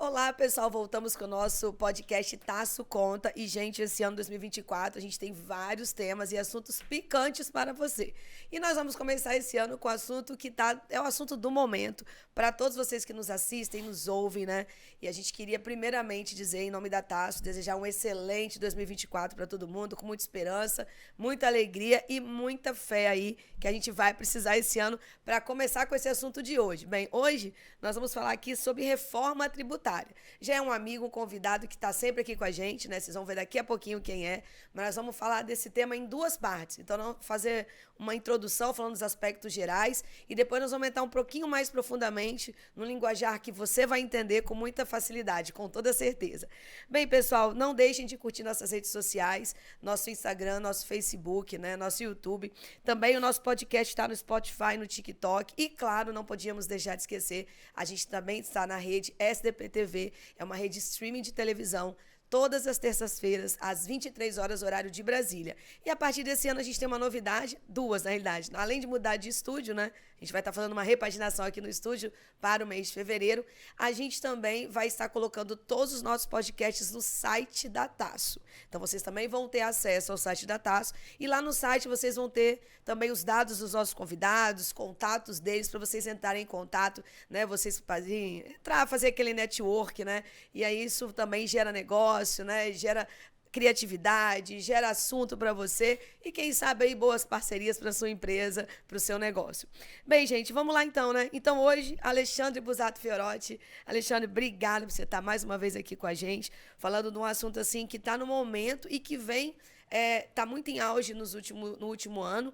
Olá, pessoal. Voltamos com o nosso podcast Taço Conta. E, gente, esse ano 2024 a gente tem vários temas e assuntos picantes para você. E nós vamos começar esse ano com o assunto que é o assunto do momento para todos vocês que nos assistem, nos ouvem, né? E a gente queria primeiramente dizer, em nome da Taço, desejar um excelente 2024 para todo mundo, com muita esperança, muita alegria e muita fé aí que a gente vai precisar esse ano para começar com esse assunto de hoje. Bem, hoje nós vamos falar aqui sobre reforma tributária. Já é um amigo, um convidado que está sempre aqui com a gente, né? Vocês vão ver daqui a pouquinho quem é, mas nós vamos falar desse tema em duas partes. Então, nós vamos fazer uma introdução falando dos aspectos gerais e depois nós vamos entrar um pouquinho mais profundamente no linguajar que você vai entender com muita facilidade, com toda certeza. Bem, pessoal, não deixem de curtir nossas redes sociais, nosso Instagram, nosso Facebook, né? Nosso YouTube. Também o nosso podcast está no Spotify, no TikTok e, claro, não podíamos deixar de esquecer, a gente também está na rede SDP TV, é uma rede streaming de televisão, todas as terças-feiras, às 23 horas, horário de Brasília. E a partir desse ano a gente tem uma novidade, duas na realidade. Além de mudar de estúdio, né? A gente vai estar fazendo uma repaginação aqui no estúdio para o mês de fevereiro. A gente também vai estar colocando todos os nossos podcasts no site da Taço. Então vocês também vão ter acesso ao site da Taço. E lá no site vocês vão ter também os dados dos nossos convidados, contatos deles, para vocês entrarem em contato, né? Vocês entrar, fazer aquele network, né? E aí isso também gera negócio, né? Gera criatividade, gera assunto para você e, quem sabe, aí boas parcerias para sua empresa, para o seu negócio. Bem, gente, vamos lá então, né? Então, hoje, Alexandre Busato Fiorotti. Alexandre, obrigado por você estar mais uma vez aqui com a gente, falando de um assunto assim que está no momento e que vem, está muito em auge no último ano.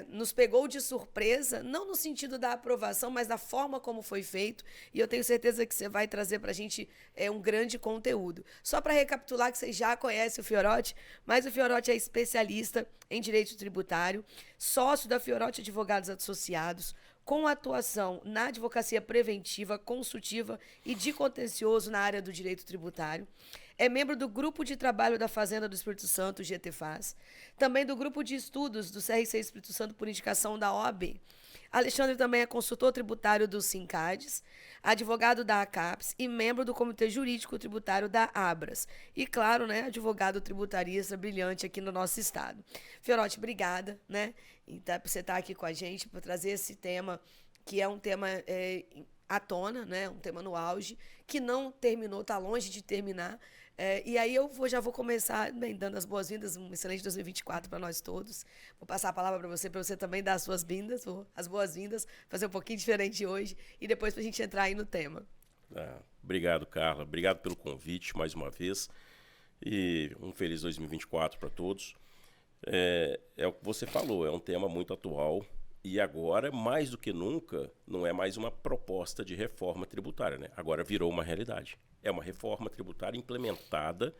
Nos pegou de surpresa, não no sentido da aprovação, mas da forma como foi feito, e eu tenho certeza que você vai trazer para a gente um grande conteúdo. Só para recapitular que vocês já conhecem o Fiorotti, mas o Fiorotti é especialista em direito tributário, sócio da Fiorotti Advogados Associados, com atuação na advocacia preventiva, consultiva e de contencioso na área do direito tributário. É membro do Grupo de Trabalho da Fazenda do Espírito Santo, GTFAS, também do Grupo de Estudos do CRC Espírito Santo por indicação da OAB. Alexandre também é consultor tributário do Sincades, advogado da ACAPES e membro do Comitê Jurídico Tributário da Abras. E, claro, né, advogado tributarista brilhante aqui no nosso estado. Fiorotti, obrigada, né, por você estar aqui com a gente, por trazer esse tema, que é um tema à tona, né, um tema no auge, que não terminou, está longe de terminar. E aí já vou começar dando as boas-vindas, um excelente 2024 para nós todos. Vou passar a palavra para você também dar as suas vindas, as boas-vindas, fazer um pouquinho diferente hoje e depois para a gente entrar aí no tema. Obrigado, Carla. Obrigado pelo convite mais uma vez e um feliz 2024 para todos. É o que você falou, é um tema muito atual e agora, mais do que nunca, não é mais uma proposta de reforma tributária, né? Agora virou uma realidade. É uma reforma tributária implementada,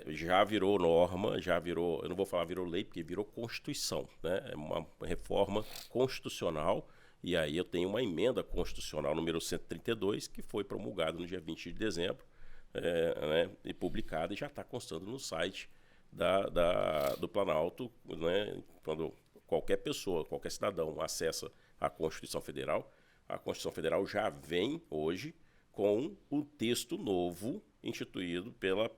já virou norma, já virou, eu não vou falar virou lei, porque virou Constituição, né? É uma reforma constitucional, e aí eu tenho uma emenda constitucional número 132, que foi promulgada no dia 20 de dezembro, né? E publicada, e já está constando no site do Planalto, né? Quando qualquer pessoa, qualquer cidadão acessa a Constituição Federal já vem hoje com o texto novo instituído pela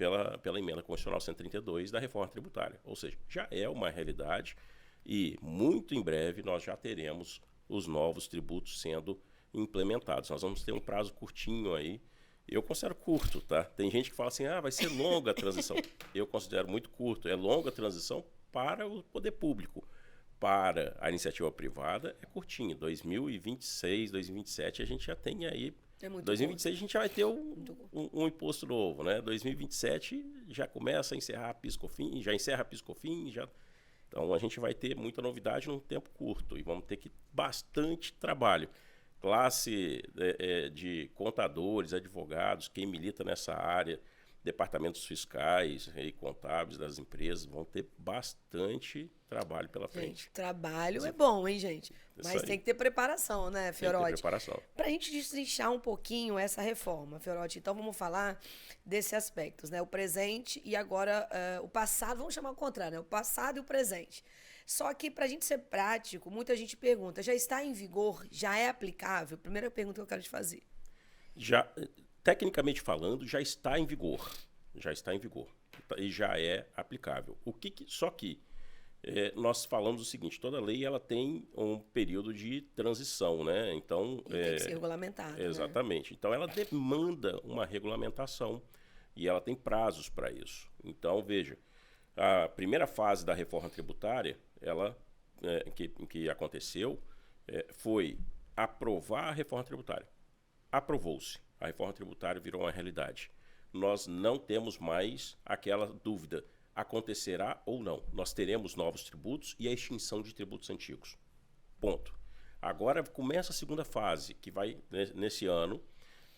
Emenda Constitucional 132 da reforma tributária. Ou seja, já é uma realidade e muito em breve nós já teremos os novos tributos sendo implementados. Nós vamos ter um prazo curtinho aí. Eu considero curto, tá? Tem gente que fala assim, vai ser longa a transição. Eu considero muito curto. É longa a transição para o poder público. Para a iniciativa privada é curtinho. 2026, 2027 a gente já tem aí. 2026 a gente já vai ter um imposto novo, né? 2027 já começa a encerrar a PIS/COFINS, já encerra a PIS/COFINS, já. Então a gente vai ter muita novidade num tempo curto e vamos ter bastante trabalho. Classe de contadores, advogados, quem milita nessa área, departamentos fiscais e contábeis das empresas vão ter bastante trabalho pela frente. Gente, trabalho é bom, hein, gente? Mas tem que ter preparação, né, Fiorotti? Tem que ter preparação. Para a gente destrinchar um pouquinho essa reforma, Fiorotti, então vamos falar desses aspectos, né? O presente e agora o passado, vamos chamar ao contrário, né? O passado e o presente. Só que, para a gente ser prático, muita gente pergunta, já está em vigor? Já é aplicável? Primeira pergunta que eu quero te fazer. Já, tecnicamente falando, já está em vigor. Já está em vigor. E já é aplicável. Só que nós falamos o seguinte, toda lei ela tem um período de transição, né? Então, E tem que ser regulamentada. Exatamente. Né? Então, ela demanda uma regulamentação e ela tem prazos para isso. Então, veja, a primeira fase da reforma tributária, que aconteceu, foi aprovar a reforma tributária. Aprovou-se. A reforma tributária virou uma realidade. Nós não temos mais aquela dúvida, acontecerá ou não. Nós teremos novos tributos e a extinção de tributos antigos. Ponto. Agora começa a segunda fase, que vai nesse ano,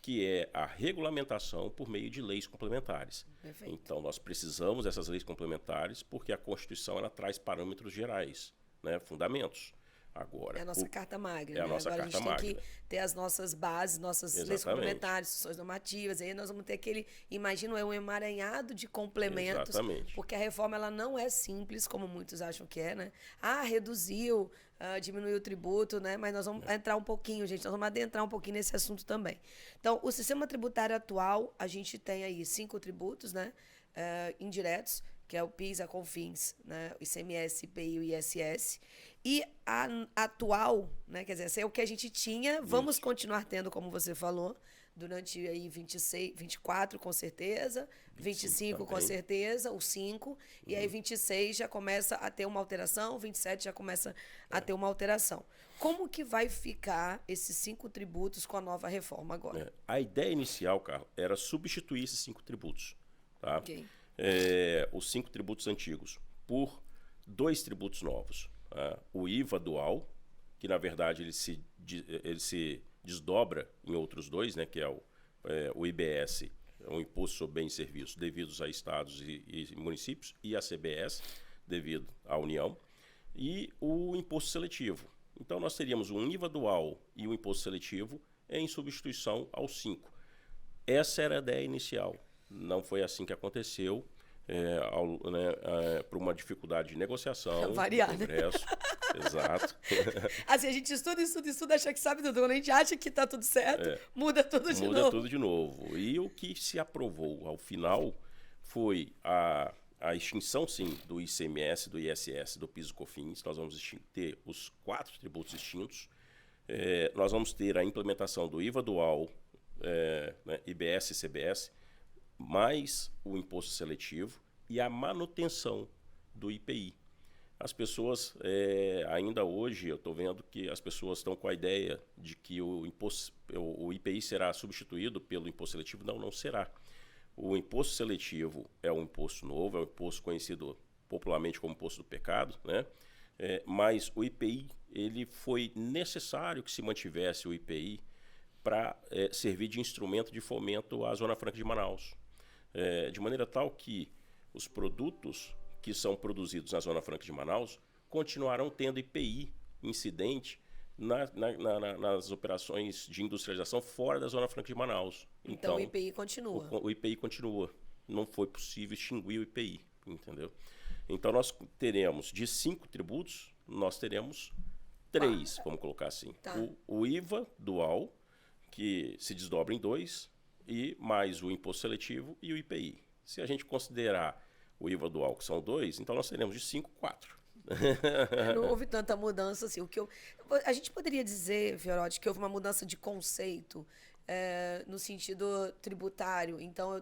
que é a regulamentação por meio de leis complementares. Perfeito. Então, nós precisamos dessas leis complementares porque a Constituição ela traz parâmetros gerais, né, fundamentos. Agora, é a nossa carta magna. É a nossa Agora carta a gente magna. tem que ter as nossas bases, nossas leis complementares, instruções normativas. Aí nós vamos ter um emaranhado de complementos. Exatamente. Porque a reforma ela não é simples, como muitos acham que é, né? Reduziu, diminuiu o tributo, né? Mas nós vamos entrar um pouquinho, gente, nós vamos adentrar um pouquinho nesse assunto também. Então, o sistema tributário atual, a gente tem aí 5 tributos, né? Indiretos, que é o PIS, a CONFINS, né? O ICMS, IPI e o ISS. E a atual, né? Quer dizer, esse é o que a gente tinha, vamos continuar tendo, como você falou, durante aí 26, 24 com certeza, 25 com certeza, o 5, e aí 26 já começa a ter uma alteração, 27 já começa a ter uma alteração. Como que vai ficar esses 5 tributos com a nova reforma agora? A ideia inicial, Carlos, era substituir esses 5 tributos, tá? Okay. Os 5 tributos antigos por 2 tributos novos. O IVA dual, que na verdade ele se desdobra em outros 2, né, que é o IBS, o Imposto sobre Bens e Serviços, devidos a estados e municípios, e a CBS, devido à União, e o imposto seletivo. Então nós teríamos um IVA dual e o imposto seletivo em substituição aos 5. Essa era a ideia inicial. Não foi assim que aconteceu. Por uma dificuldade de negociação variar, no Congresso. Né? Exato. Assim, a gente estuda, acha que sabe tudo. Quando a gente acha que está tudo certo, muda tudo de novo. Muda tudo de novo. E o que se aprovou ao final foi a extinção, sim, do ICMS, do ISS, do PIS e COFINS. Nós vamos ter os 4 tributos extintos. Nós vamos ter a implementação do IVA dual, IBS e CBS, mais o imposto seletivo e a manutenção do IPI. As pessoas, ainda hoje, eu estou vendo que as pessoas estão com a ideia de que o IPI será substituído pelo imposto seletivo. Não será. O imposto seletivo é um imposto novo, é um imposto conhecido popularmente como imposto do pecado, né? Mas o IPI, ele foi necessário que se mantivesse o IPI para servir de instrumento de fomento à Zona Franca de Manaus. De maneira tal que os produtos que são produzidos na Zona Franca de Manaus continuarão tendo IPI incidente nas operações de industrialização fora da Zona Franca de Manaus. Então o IPI continua. O IPI continua. Não foi possível extinguir o IPI, entendeu? Então nós teremos, de 5 tributos, nós teremos 3, vamos colocar assim. Tá. O IVA dual, que se desdobra em 2, e mais o imposto seletivo e o IPI. Se a gente considerar o IVA dual, que são 2, então nós teremos de 5, 4. Não houve tanta mudança assim. A gente poderia dizer, Fiorotti, que houve uma mudança de conceito no sentido tributário. Então,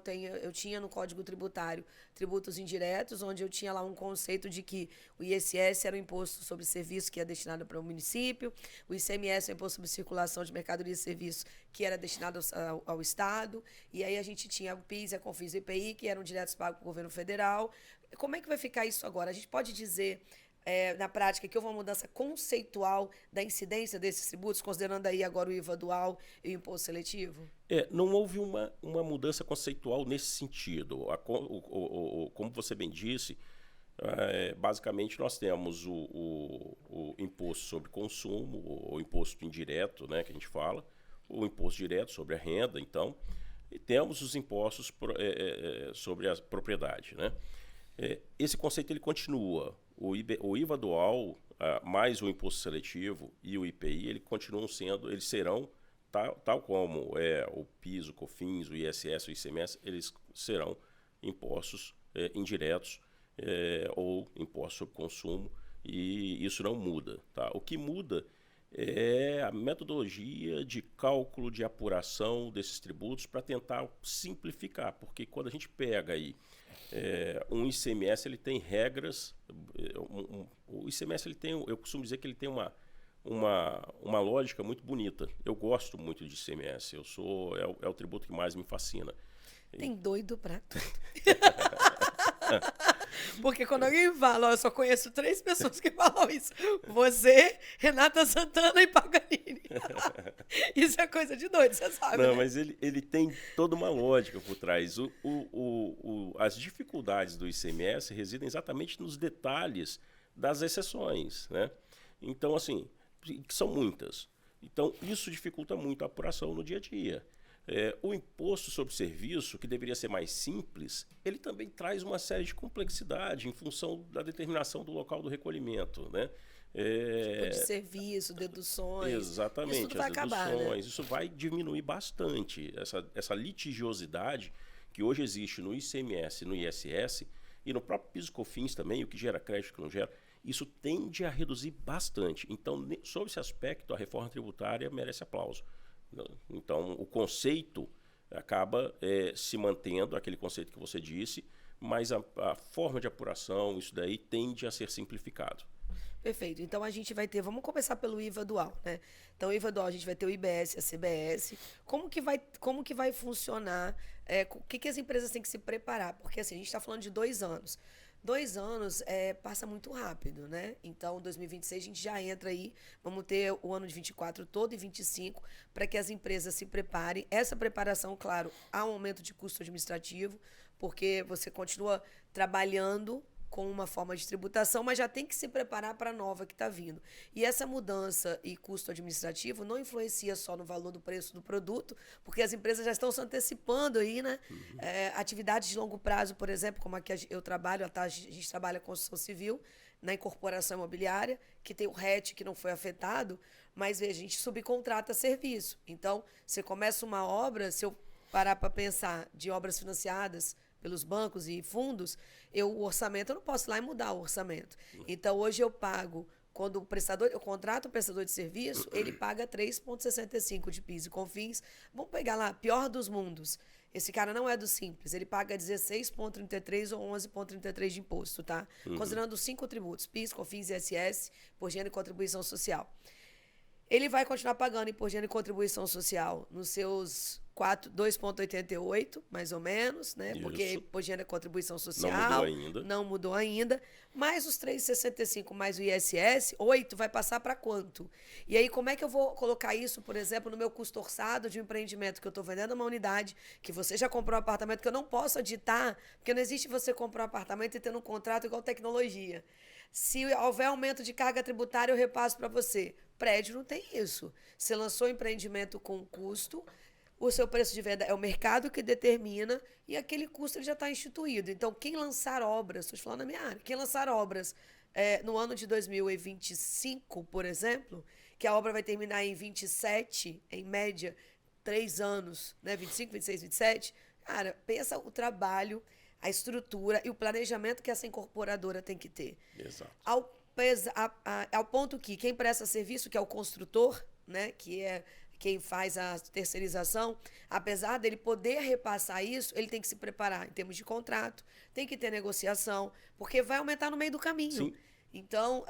eu tinha no Código Tributário tributos indiretos, onde eu tinha lá um conceito de que o ISS era o imposto sobre serviço que é destinado para o município, o ICMS é o imposto sobre circulação de mercadorias e serviços que era destinado ao Estado, e aí a gente tinha o PIS, a CONFINS e o IPI, que eram diretos pagos para o governo federal. Como é que vai ficar isso agora? A gente pode dizer na prática, que houve uma mudança conceitual da incidência desses tributos, considerando aí agora o IVA dual e o imposto seletivo? Não houve uma mudança conceitual nesse sentido. Como você bem disse, basicamente nós temos o imposto sobre consumo, o imposto indireto, né, que a gente fala, o imposto direto sobre a renda, então, e temos os impostos sobre a propriedade, né? Esse conceito ele continua. O IVA dual, mais o imposto seletivo e o IPI, eles serão tal como o PIS, o COFINS, o ISS, o ICMS, eles serão impostos indiretos ou impostos sobre consumo, e isso não muda. Tá? O que muda é a metodologia de cálculo, de apuração desses tributos para tentar simplificar, porque quando a gente pega aí um ICMS, ele tem regras, o ICMS ele tem, eu costumo dizer que ele tem uma lógica muito bonita. Eu gosto muito de ICMS, é o tributo que mais me fascina. Tem doido pra tudo. Porque quando alguém fala, ó, eu só conheço 3 pessoas que falam isso. Você, Renata Santana e Paganini. Isso é coisa de doido, você sabe, Não, né? mas ele tem toda uma lógica por trás. As dificuldades do ICMS residem exatamente nos detalhes das exceções, né? Então, assim, que são muitas. Então, isso dificulta muito a apuração no dia a dia. O imposto sobre serviço, que deveria ser mais simples, ele também traz uma série de complexidade em função da determinação do local do recolhimento, né? Tipo de serviço, deduções. Exatamente, isso tudo vai as acabar, deduções. né? Isso vai diminuir bastante essa litigiosidade que hoje existe no ICMS, no ISS e no próprio PIS e COFINS também, o que gera crédito, o que não gera. Isso tende a reduzir bastante. Então, sob esse aspecto, a reforma tributária merece aplauso. Então, o conceito acaba se mantendo, aquele conceito que você disse, mas a forma de apuração, isso daí tende a ser simplificado. Perfeito. Então a gente vai ter, vamos começar pelo IVA dual, né? Então, o IVA dual a gente vai ter o IBS, a CBS. Como que vai funcionar? O que as empresas têm que se preparar? Porque assim, a gente está falando de 2 anos. 2 anos passa muito rápido, né? Então, 2026 a gente já entra aí, vamos ter o ano de 24 todo e 25 para que as empresas se preparem. Essa preparação, claro, há um aumento de custo administrativo, porque você continua trabalhando com uma forma de tributação, mas já tem que se preparar para a nova que está vindo. E essa mudança e custo administrativo não influencia só no valor do preço do produto, porque as empresas já estão se antecipando aí, né? Atividades de longo prazo, por exemplo, como a que eu trabalho, a gente trabalha com construção civil, na incorporação imobiliária, que tem o RET que não foi afetado, mas veja, a gente subcontrata serviço. Então, você começa uma obra, se eu parar para pensar de obras financiadas pelos bancos e fundos, o orçamento, eu não posso ir lá e mudar o orçamento. Então, hoje eu pago, quando eu contrato o prestador de serviço, ele paga 3,65 de PIS e COFINS. Vamos pegar lá, pior dos mundos. Esse cara não é do Simples, ele paga 16,33 ou 11,33 de imposto, tá? Considerando os 5 tributos, PIS, COFINS, ISS, Imposto de Renda e Contribuição Social. Ele vai continuar pagando imposto de renda e contribuição social nos seus 2,88, mais ou menos, né? Isso. Porque imposto de renda e contribuição social Não mudou ainda. Mais os 3,65 mais o ISS, 8 vai passar para quanto? E aí, como é que eu vou colocar isso, por exemplo, no meu custo orçado de um empreendimento que eu estou vendendo uma unidade, que você já comprou um apartamento, que eu não posso aditar, porque não existe você comprar um apartamento e ter um contrato igual tecnologia. Se houver aumento de carga tributária, eu repasso para você. Prédio não tem isso. Você lançou um empreendimento com custo, o seu preço de venda é o mercado que determina e aquele custo ele já está instituído. Então, quem lançar obras, estou falando na minha área, quem lançar obras no ano de 2025, por exemplo, que a obra vai terminar em 27, em média, 3 anos, né? 25, 26, 27, cara, pensa o trabalho, a estrutura e o planejamento que essa incorporadora tem que ter. Exato. Ao ponto que quem presta serviço, que é o construtor, né, que é quem faz a terceirização, apesar dele poder repassar isso, ele tem que se preparar em termos de contrato, tem que ter negociação, porque vai aumentar no meio do caminho. Sim. Então,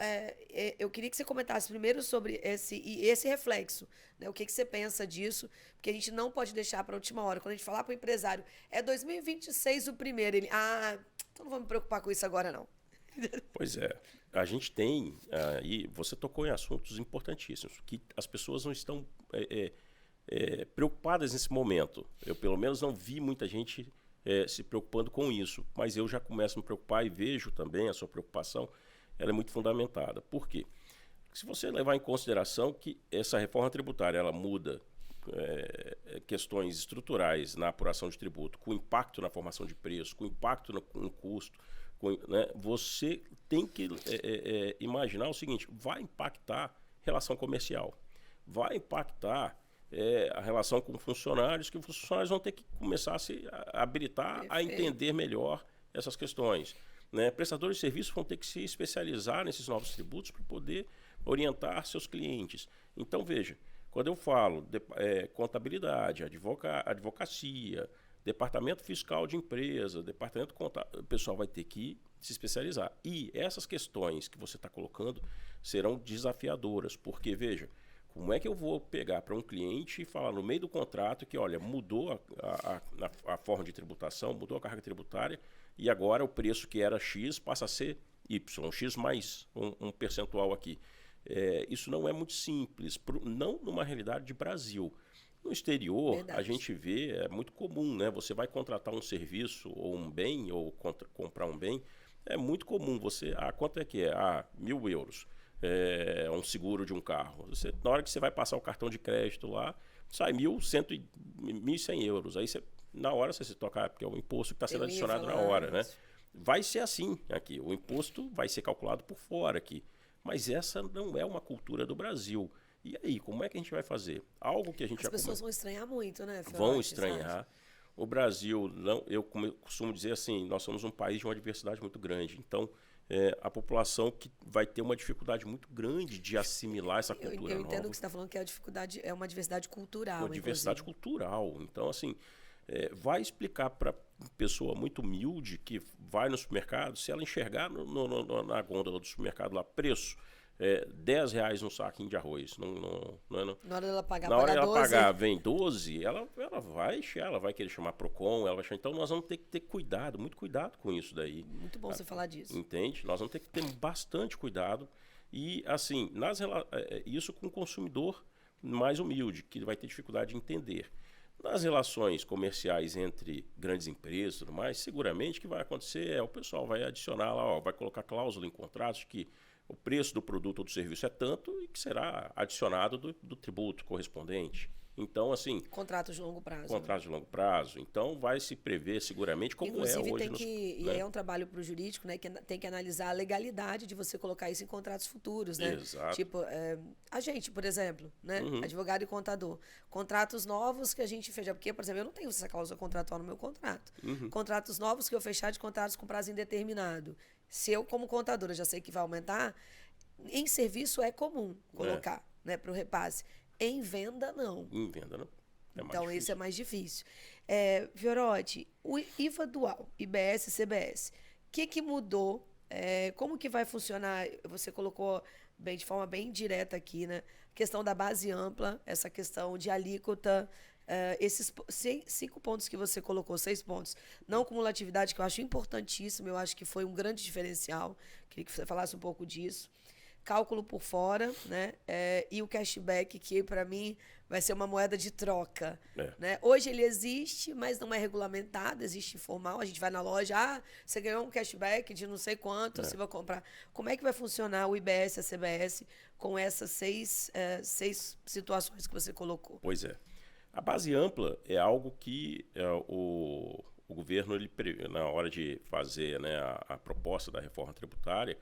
eu queria que você comentasse primeiro sobre esse reflexo, né? O que você pensa disso, porque a gente não pode deixar para a última hora. Quando a gente falar para o empresário, 2026 o primeiro, ele, então não vou me preocupar com isso agora, não. Pois é. A gente tem, e você tocou em assuntos importantíssimos, que as pessoas não estão preocupadas nesse momento. Eu, pelo menos, não vi muita gente se preocupando com isso, mas eu já começo a me preocupar e vejo também a sua preocupação, ela é muito fundamentada. Por quê? Se você levar em consideração que essa reforma tributária ela muda questões estruturais na apuração de tributo, com impacto na formação de preço, com impacto no custo, né, você tem que imaginar o seguinte: vai impactar relação comercial, vai impactar a relação com funcionários, que os funcionários vão ter que começar a se habilitar a entender melhor essas questões. Né? Prestadores de serviços vão ter que se especializar nesses novos tributos para poder orientar seus clientes. Então, veja, quando eu falo de contabilidade, advocacia, departamento fiscal de empresa, departamento contábil, o pessoal vai ter que se especializar. E essas questões que você está colocando serão desafiadoras, porque, veja, como é que eu vou pegar para um cliente e falar no meio do contrato que, olha, mudou a forma de tributação, mudou a carga tributária e agora o preço que era X passa a ser Y, X mais um percentual aqui. Isso não é muito simples, não numa realidade de Brasil. No exterior, Verdade. a gente vê, é muito comum, né? Você vai contratar um serviço ou um bem, ou comprar um bem, é muito comum você... quanto é que é? 1.000 euros. Um seguro de um carro. Na hora que você vai passar o cartão de crédito lá, sai 1.100 euros. Aí na hora você se toca, porque é o imposto que está sendo adicionado na hora, né? Vai ser assim aqui. O imposto vai ser calculado por fora aqui. Mas essa não é uma cultura do Brasil. E aí, como é que a gente vai fazer? Algo que a gente As pessoas vão estranhar muito, né, Fiote? Vão estranhar. O Brasil, eu costumo dizer assim, nós somos um país de uma diversidade muito grande. Então, a população que vai ter uma dificuldade muito grande de assimilar essa cultura eu entendo nova. que você está falando que a dificuldade é uma diversidade cultural. Uma diversidade cultural. Então, assim, vai explicar para pessoa muito humilde que vai no supermercado, se ela enxergar na gôndola do supermercado lá, preço, R$10 um saquinho de arroz. Na hora dela pagar, na hora dela 12. pagar, vem 12, ela vai querer chamar Procon, ela vai chamar, então nós vamos ter que ter cuidado, muito cuidado com isso daí. Muito bom você falar disso. Entende? Nós vamos ter que ter bastante cuidado e, assim, isso com o consumidor mais humilde, que vai ter dificuldade de entender. Nas relações comerciais entre grandes empresas e tudo mais, seguramente o que vai acontecer o pessoal vai adicionar lá, vai colocar cláusula em contratos que o preço do produto ou do serviço é tanto e que será adicionado do tributo correspondente. Então, assim... Contratos de longo prazo. Contratos de longo prazo. Então, vai se prever seguramente como Inclusive, hoje. E aí é um trabalho para o jurídico, né? Que tem que analisar a legalidade de você colocar isso em contratos futuros, né? Exato. Tipo, a gente, por exemplo, né? Advogado e contador. Contratos novos que a gente fecha. Porque, por exemplo, eu não tenho essa cláusula contratual no meu contrato. Contratos novos que eu fechar de contratos com prazo indeterminado. Se eu, como contadora, já sei que vai aumentar, em serviço é comum colocar, né? Para o repasse. Em venda, não. Em venda, não. Então, esse é mais difícil. Fiorotti, o IVA dual, IBS e CBS, o que mudou? Como que vai funcionar? Você colocou de forma bem direta aqui, né? A questão da base ampla, essa questão de alíquota, esses 5 pontos que você colocou, 6 pontos, não cumulatividade, que eu acho importantíssimo, eu acho que foi um grande diferencial. Queria que você falasse um pouco disso. Cálculo por fora, né? E o cashback, que para mim vai ser uma moeda de troca. Né? Hoje ele existe, mas não é regulamentado, existe informal. A gente vai na loja, você ganhou um cashback de não sei quanto, você vai comprar. Como é que vai funcionar o IBS e a CBS com essas 6 situações que você colocou? Pois é. A base ampla é algo que o governo, na hora de fazer, né, a proposta da reforma tributária,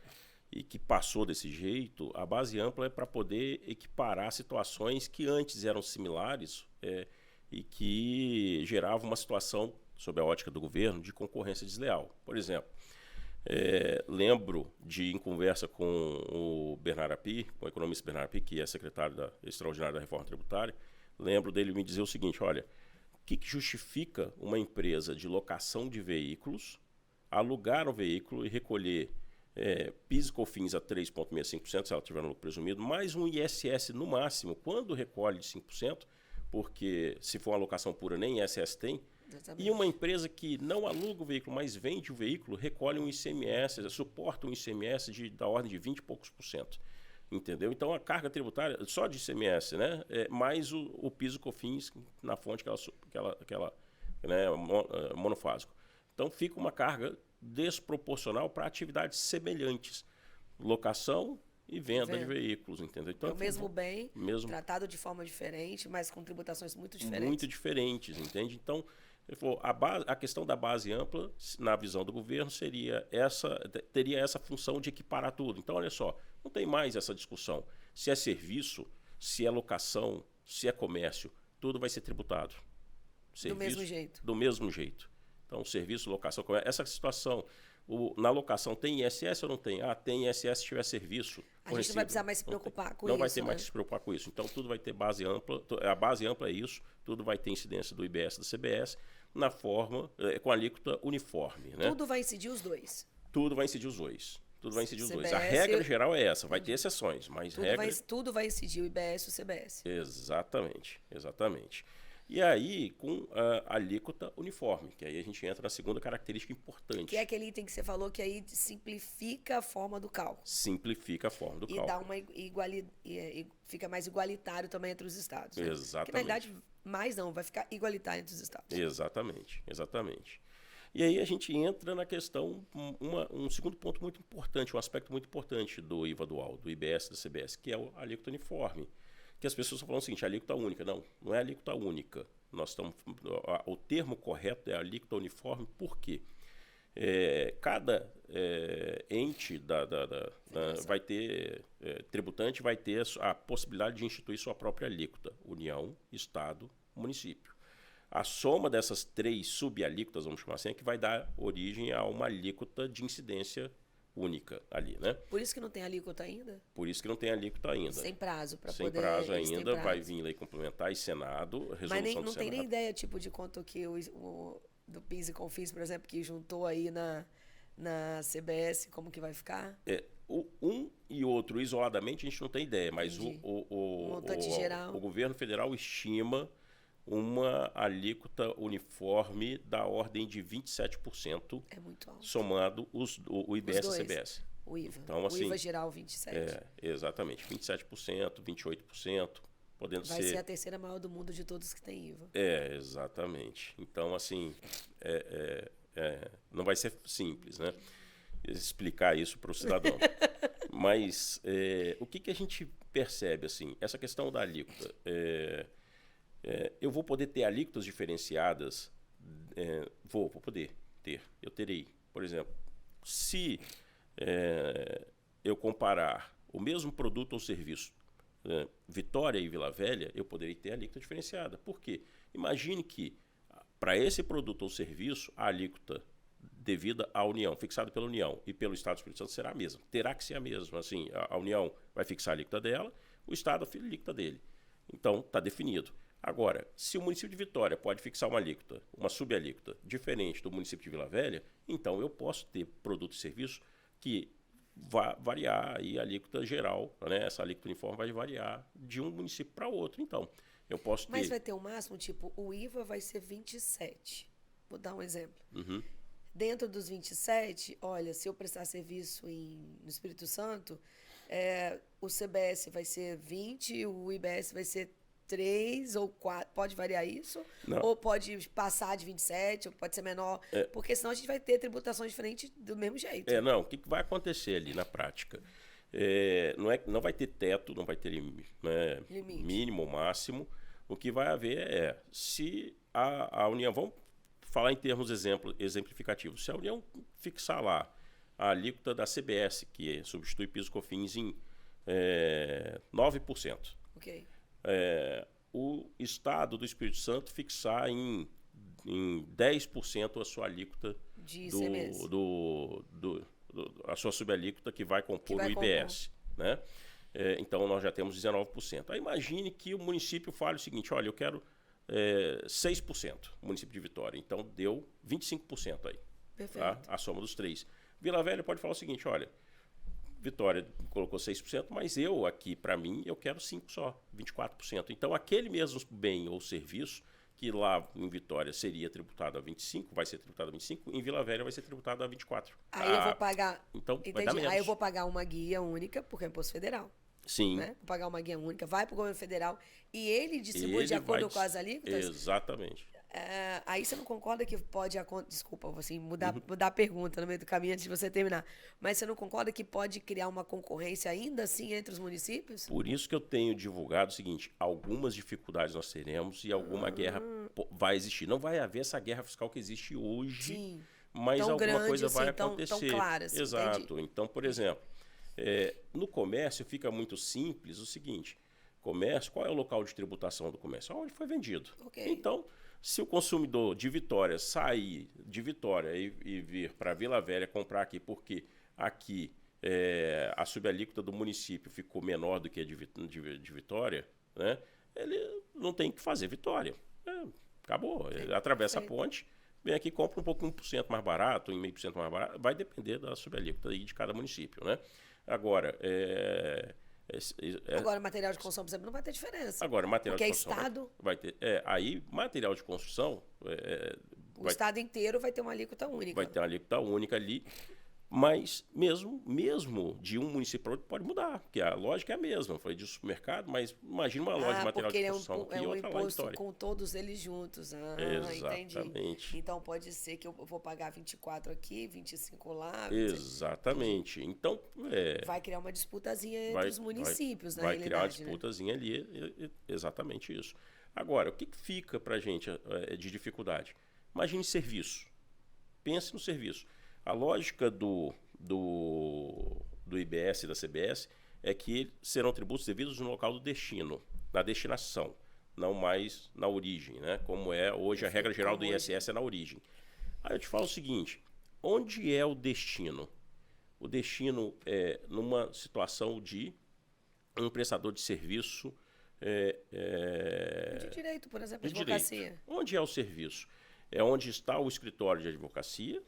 e que passou desse jeito, a base ampla é para poder equiparar situações que antes eram similares e que geravam uma situação, sob a ótica do governo, de concorrência desleal. Por exemplo, lembro em conversa com o Bernardo Api, com o economista Bernardo Api, que é secretário extraordinário da reforma tributária, lembro dele me dizer o seguinte, olha, o que justifica uma empresa de locação de veículos alugar o veículo e recolher PIS e COFINS a 3,65%, se ela tiver no lucro presumido, mais um ISS no máximo, quando recolhe de 5%, porque se for uma alocação pura nem ISS tem, exatamente. E uma empresa que não aluga o veículo, mas vende o veículo, recolhe um ICMS, suporta um ICMS da ordem de 20 e poucos %. Entendeu? Então a carga tributária, só de ICMS, né? Mais o PIS e COFINS na fonte que ela né, monofásico. Então fica uma carga desproporcional para atividades semelhantes, locação e venda de veículos, entendeu? Então, é o mesmo bem, tratado de forma diferente, mas com tributações muito diferentes. Muito diferentes, entende? Então, a questão da base ampla, na visão do governo, teria essa função de equiparar tudo. Então, olha só, não tem mais essa discussão se é serviço, se é locação, se é comércio, tudo vai ser tributado. Do mesmo jeito. Do mesmo jeito. Então, serviço, locação, comércio, essa situação, na locação tem ISS ou não tem? Tem ISS se tiver serviço. A gente não vai precisar mais se preocupar com isso. Não vai ter mais que se preocupar com isso. Então, tudo vai ter base ampla. A base ampla é isso. Tudo vai ter incidência do IBS e do CBS na forma, com alíquota uniforme. Né? Tudo vai incidir os dois. Tudo vai incidir os dois. Tudo vai incidir os dois. A CBS, regra geral é essa. Vai ter exceções, mas tudo vai incidir o IBS e o CBS. Exatamente, exatamente. E aí, com a alíquota uniforme, que aí a gente entra na segunda característica importante. Que é aquele item que você falou que aí simplifica a forma do cálculo. Simplifica a forma do cálculo. E dá uma fica mais igualitário também entre os estados. Né? Exatamente. Que, na verdade, mais não, vai ficar igualitário entre os estados. Exatamente, exatamente. E aí a gente entra na questão, um segundo ponto muito importante, um aspecto muito importante do IVA dual, do IBS e do CBS, que é a alíquota uniforme. Que as pessoas falam o seguinte, alíquota única. Não, não é alíquota única. O termo correto é alíquota uniforme, por quê? Cada ente vai ter, tributante vai ter a possibilidade de instituir sua própria alíquota, União, Estado, município. A soma dessas 3 subalíquotas, vamos chamar assim, é que vai dar origem a uma alíquota de incidência única ali, né? Por isso que não tem alíquota ainda? Por isso que não tem alíquota ainda. Sem prazo para Sem poder... prazo ainda, vai vir lei complementar e Senado, resolução Mas não do tem Senado. nem ideia, tipo, de quanto que do PIS e COFINS, por exemplo, que juntou aí na CBS, como que vai ficar? Um e outro isoladamente a gente não tem ideia, mas o montante geral. O governo federal estima uma alíquota uniforme da ordem de 27%. É muito alto. Somado o IBS e CBS. O IVA. Então, assim, o IVA geral, 27%. Exatamente. 27%, 28%, podendo ser... Vai ser a terceira maior do mundo de todos que tem IVA. Exatamente. Então, assim, não vai ser simples, né? Explicar isso para o cidadão. Mas o que a gente percebe, assim? Essa questão da alíquota... eu vou poder ter alíquotas diferenciadas? Vou poder ter. Eu terei. Por exemplo, se eu comparar o mesmo produto ou serviço, Vitória e Vila Velha, eu poderia ter alíquota diferenciada. Por quê? Imagine que, para esse produto ou serviço, a alíquota devida à União, fixada pela União e pelo Estado do Espírito Santo, será a mesma. Terá que ser a mesma. Assim, a União vai fixar a alíquota dela, o Estado a alíquota dele. Então, está definido. Agora, se o município de Vitória pode fixar uma alíquota, uma subalíquota, diferente do município de Vila Velha, então eu posso ter produto e serviço que vai variar aí a alíquota geral, né? Essa alíquota uniforme vai variar de um município para outro. Então, eu posso ter... Mas vai ter um máximo, tipo, o IVA vai ser 27. Vou dar um exemplo. Uhum. Dentro dos 27, olha, se eu prestar serviço no Espírito Santo, o CBS vai ser 20, o IBS vai ser 3 ou 4, pode variar isso? Não. Ou pode passar de 27, ou pode ser menor? Porque senão a gente vai ter tributações diferentes do mesmo jeito. Não, o que vai acontecer ali na prática? Não vai ter teto, não vai ter limite. Mínimo ou máximo. O que vai haver se a União, vamos falar em termos exemplificativos, se a União fixar lá a alíquota da CBS, que substitui PIS e COFINS em 9%. Ok. O Estado do Espírito Santo fixar em 10% a sua alíquota de ICMS. A sua subalíquota que vai compor o IBS. Né? Então, nós já temos 19%. Aí imagine que o município fale o seguinte, olha, eu quero 6%, o município de Vitória. Então, deu 25% aí. Perfeito. Tá? A soma dos 3. Vila Velha pode falar o seguinte, olha, Vitória colocou 6%, mas eu aqui, para mim, eu quero 5% só, 24%. Então, aquele mesmo bem ou serviço que lá em Vitória seria tributado a 25%, vai ser tributado a 25%, em Vila Velha vai ser tributado a 24%. Aí eu vou pagar... Então, entendi. vai dar menos. Aí eu vou pagar uma guia única, porque é imposto federal. Sim. Né? Vou pagar uma guia única, vai para o governo federal e ele distribui de acordo com as alíquotas? Exatamente. Aí você não concorda que pode acontecer... Desculpa, assim, mudar a pergunta no meio do caminho antes de você terminar. Mas você não concorda que pode criar uma concorrência ainda assim entre os municípios? Por isso que eu tenho divulgado o seguinte, algumas dificuldades nós teremos e alguma guerra vai existir. Não vai haver essa guerra fiscal que existe hoje, Sim. mas tão alguma grande, coisa vai assim, acontecer. Tão clara, assim, exato. Entendi. Então, por exemplo, no comércio fica muito simples o seguinte, comércio, qual é o local de tributação do comércio? Onde foi vendido. Ok. Então, se o consumidor de Vitória sair de Vitória e vir para Vila Velha comprar aqui, porque aqui a subalíquota do município ficou menor do que a de Vitória, né? Ele não tem que fazer Vitória. Acabou. Ele atravessa a ponte, vem aqui e compra um pouco 1% mais barato, 1,5% mais barato. Vai depender da subalíquota aí de cada município, né? Agora, Agora, material de construção, por exemplo, não vai ter diferença. Agora, material porque de construção Estado, vai ter. Aí, material de construção. o Estado inteiro vai ter uma alíquota única. Vai ter uma alíquota única ali. Mas mesmo de um município para outro pode mudar, porque a lógica é a mesma. Eu falei de supermercado, mas imagina uma loja de material de construção aqui e outra lá em Vitória. Com todos eles juntos. Exatamente. Entendi. Então pode ser que eu vou pagar 24 aqui, 25 lá. Exatamente. Então, vai criar uma disputazinha entre os municípios, na realidade. Vai criar uma disputazinha ali, exatamente isso. Agora, o que fica para a gente de dificuldade? Imagine serviço. Pense no serviço. A lógica do IBS e da CBS é que serão tributos devidos no local do destino, na destinação, não mais na origem, né? Como é hoje a regra geral do ISS é na origem. Aí eu te falo o seguinte, onde é o destino? O destino é numa situação de um prestador de serviço... de direito, por exemplo, de advocacia. Direito. Onde é o serviço? É onde está o escritório de advocacia,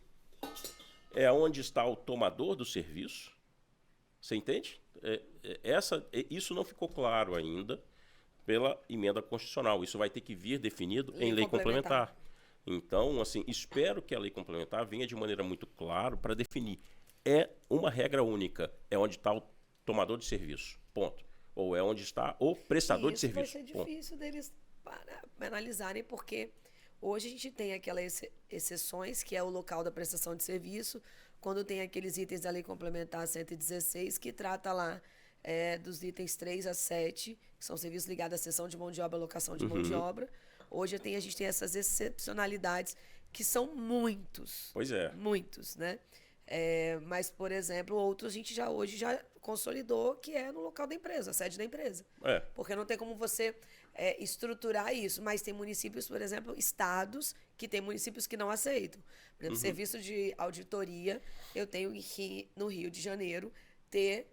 é onde está o tomador do serviço. Você entende? Isso não ficou claro ainda pela emenda constitucional. Isso vai ter que vir definido em lei complementar. Então, assim, espero que a lei complementar venha de maneira muito clara para definir. É uma regra única. É onde está o tomador de serviço. Ponto. Ou é onde está o prestador de serviço. Isso vai ser difícil deles analisarem, porque... Hoje a gente tem aquelas exceções, que é o local da prestação de serviço, quando tem aqueles itens da Lei Complementar 116, que trata lá dos itens 3 a 7, que são serviços ligados à cessão de mão de obra, alocação de mão de obra. Hoje a gente tem essas excepcionalidades, que são muitos. Pois é. Muitos, né? Mas, por exemplo, outros a gente hoje já consolidou, que é no local da empresa, a sede da empresa. Porque não tem como você estruturar isso, mas tem municípios, por exemplo, estados, que tem municípios que não aceitam. Por exemplo, serviço de auditoria, eu tenho no Rio de Janeiro, ter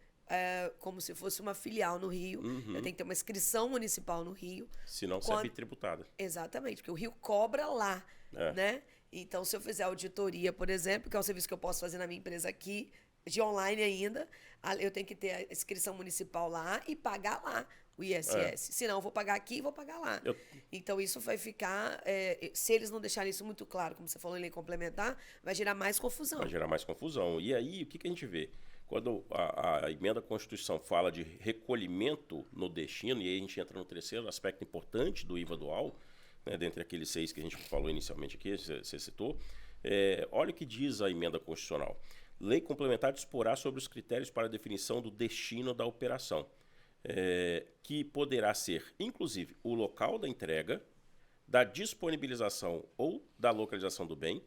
como se fosse uma filial no Rio, eu tenho que ter uma inscrição municipal no Rio. Senão você é bitributada. Exatamente, porque o Rio cobra lá, né? Então, se eu fizer auditoria, por exemplo, que é um serviço que eu posso fazer na minha empresa aqui, de online ainda, eu tenho que ter a inscrição municipal lá e pagar lá o ISS. Senão, eu vou pagar aqui e vou pagar lá. Então, isso vai ficar... se eles não deixarem isso muito claro, como você falou em lei complementar, vai gerar mais confusão. Vai gerar mais confusão. E aí, o que a gente vê? Quando a emenda à Constituição fala de recolhimento no destino, e aí a gente entra no terceiro aspecto importante do IVA dual, né, dentre aqueles 6 que a gente falou inicialmente aqui, você citou, olha o que diz a emenda constitucional. Lei complementar disporá sobre os critérios para a definição do destino da operação, que poderá ser, inclusive, o local da entrega, da disponibilização ou da localização do bem,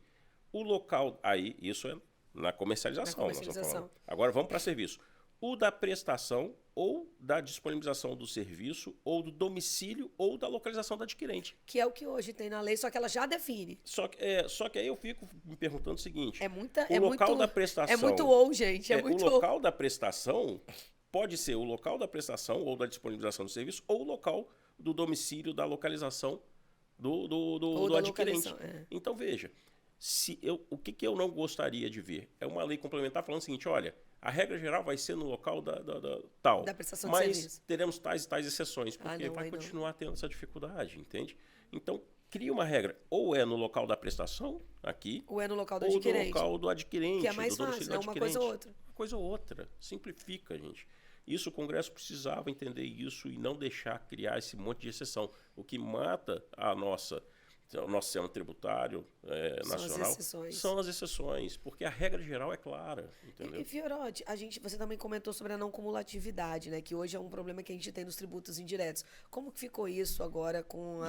o local, aí, isso é na comercialização. Nós estamos falando. Agora vamos para serviço. O da prestação ou da disponibilização do serviço, ou do domicílio, ou da localização do adquirente. Que é o que hoje tem na lei, só que ela já define. Só que aí eu fico me perguntando o seguinte. Da prestação... É muito ou, gente. O local da prestação pode ser o local da prestação ou da disponibilização do serviço, ou o local do domicílio, da localização do adquirente. Então, veja, o que eu não gostaria de ver? É uma lei complementar falando o seguinte, olha, a regra geral vai ser no local tal. Da prestação de serviço. Mas teremos tais e tais exceções, porque vai continuar tendo essa dificuldade, entende? Então, cria uma regra. Ou é no local da prestação, aqui, ou é no local do adquirente. Ou no local do adquirente. Que é mais fácil, uma coisa ou outra. Uma coisa ou outra. Simplifica, gente. Isso o Congresso precisava entender isso e não deixar criar esse monte de exceção. O que mata o nosso sistema tributário nacional são as exceções, porque a regra geral é clara, entendeu? E Fiorotti, você também comentou sobre a não cumulatividade, né? Que hoje é um problema que a gente tem nos tributos indiretos. Como que ficou isso agora com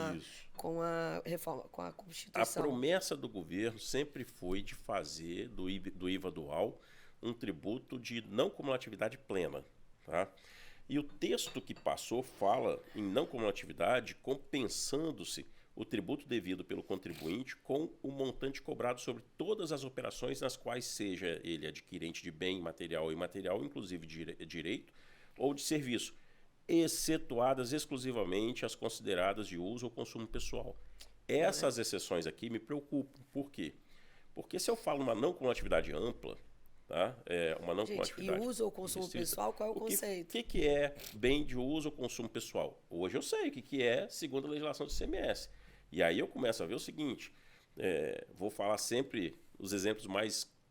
a reforma, com a Constituição? A promessa do governo sempre foi de fazer do IVA dual um tributo de não cumulatividade plena, tá? E o texto que passou fala em não cumulatividade, compensando-se o tributo devido pelo contribuinte com o montante cobrado sobre todas as operações nas quais seja ele adquirente de bem material ou imaterial, inclusive de direito ou de serviço, excetuadas exclusivamente as consideradas de uso ou consumo pessoal. Essas exceções aqui me preocupam. Por quê? Porque se eu falo uma não cumulatividade ampla, tá? Uma não cumulatividade e uso ou consumo pessoal, qual é o conceito? O que é bem de uso ou consumo pessoal? Hoje eu sei o que é segundo a legislação do ICMS. E aí eu começo a ver o seguinte, vou falar sempre os exemplos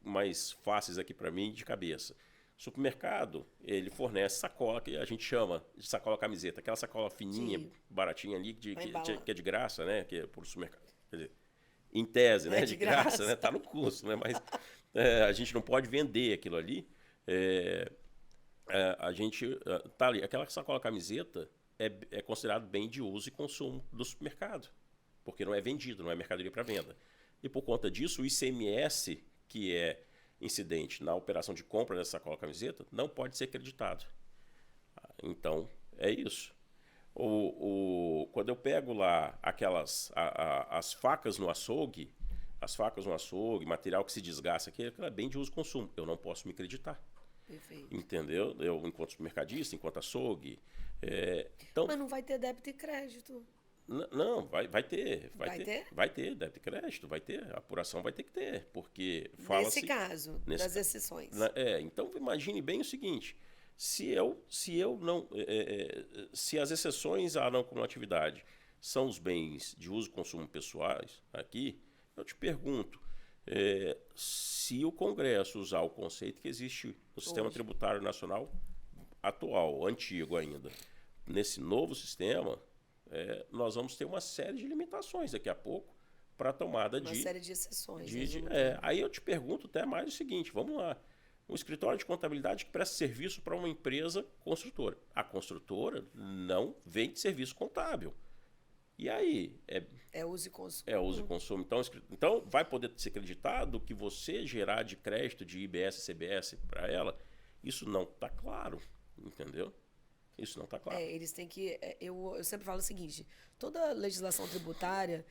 mais fáceis aqui para mim de cabeça. Supermercado, ele fornece sacola, que a gente chama de sacola camiseta, aquela sacola fininha, Sim. baratinha ali, que é de graça, né? Que é por supermercado. Quer dizer, em tese, né? É de de graça, graça. né? Tá no custo, né? Mas a gente não pode vender aquilo ali. A gente tá ali. Aquela sacola camiseta é considerado bem de uso e consumo do supermercado, porque não é vendido, não é mercadoria para venda. E por conta disso, o ICMS, que é incidente na operação de compra dessa sacola camiseta, não pode ser creditado. Então, é isso. Quando eu pego lá as facas no açougue, material que se desgasta, aquilo é bem de uso e consumo. Eu não posso me creditar. Perfeito. Entendeu? Eu, enquanto supermercadista, enquanto açougue. Então, Mas não vai ter débito e crédito. não, vai ter. Vai ter? Vai ter, débito e crédito, vai ter. A apuração vai ter que ter, porque fala-se... Nesse caso, das exceções. Então, imagine bem o seguinte, se as exceções à não cumulatividade são os bens de uso e consumo pessoais, aqui, eu te pergunto, se o Congresso usar o conceito que existe no sistema Hoje. tributário nacional atual, antigo ainda, nesse novo sistema, nós vamos ter uma série de limitações daqui a pouco para a tomada Uma série de exceções. aí eu te pergunto até mais o seguinte, vamos lá. Um escritório de contabilidade que presta serviço para uma empresa construtora. A construtora não vende serviço contábil. E aí? É uso e consumo. É uso e consumo. Então, vai poder ser creditado o que você gerar de crédito de IBS, CBS para ela? Isso não está claro, entendeu? Isso não está claro. Eles têm que... eu sempre falo o seguinte, toda legislação tributária,